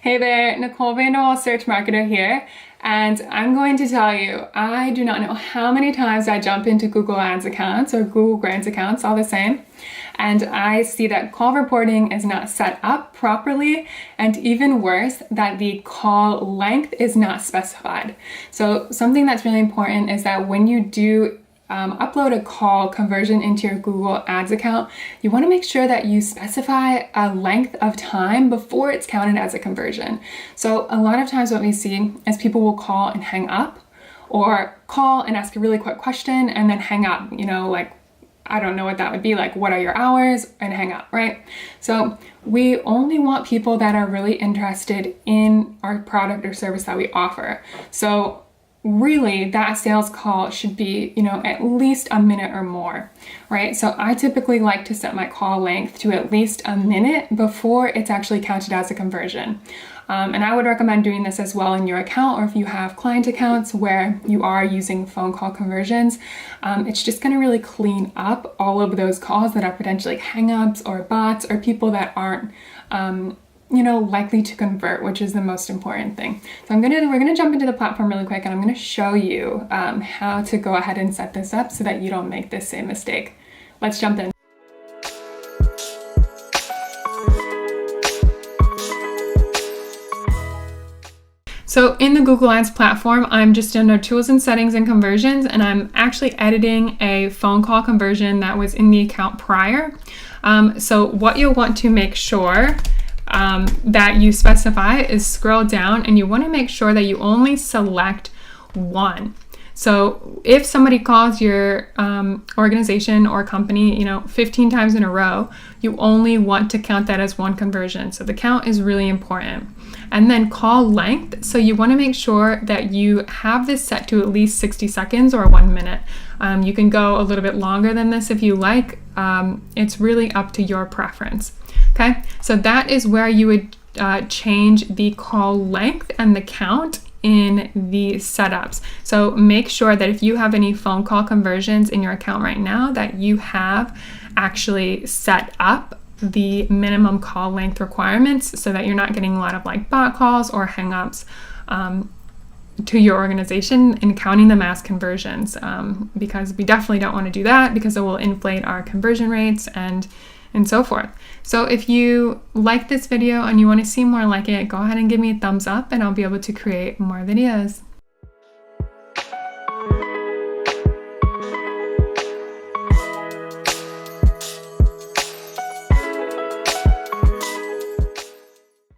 Hey there, Nicole Vanderwall, Search Marketer here, and I'm going to tell you, I do not know how many times I jump into Google Ads accounts or Google Grants accounts, all the same, and I see that call reporting is not set up properly, and even worse, that the call length is not specified. So something that's really important is that when you do upload a call conversion into your Google Ads account, you want to make sure that you specify a length of time before it's counted as a conversion. So a lot of times what we see is people will call and hang up, or call and ask a really quick question and then hang up, like, I don't know what that would be, like, what are your hours, and hang up, right? So we only want people that are really interested in our product or service that we offer. So really that sales call should be, at least a minute or more, right? So I typically like to set my call length to at least a minute before it's actually counted as a conversion. And I would recommend doing this as well in your account, or if you have client accounts where you are using phone call conversions, it's just going to really clean up all of those calls that are potentially hang-ups or bots or people that aren't likely to convert, which is the most important thing. So we're gonna jump into the platform really quick, and I'm gonna show you how to go ahead and set this up so that you don't make this same mistake. Let's jump in. So in the Google Ads platform, I'm just under Tools and Settings and Conversions, and I'm actually editing a phone call conversion that was in the account prior. So what you'll want to make sure that you specify is scroll down, and you want to make sure that you only select one. So if somebody calls your organization or company, 15 times in a row, you only want to count that as one conversion. So the count is really important. And then call length. So you want to make sure that you have this set to at least 60 seconds or 1 minute. You can go a little bit longer than this if you like. It's really up to your preference. Okay, so that is where you would change the call length and the count in the setups. So make sure that if you have any phone call conversions in your account right now, that you have actually set up the minimum call length requirements so that you're not getting a lot of like bot calls or hang-ups to your organization and counting them as conversions, because we definitely don't want to do that, because it will inflate our conversion rates and so forth. So if you like this video and you want to see more like it, go ahead and give me a thumbs up, and I'll be able to create more videos.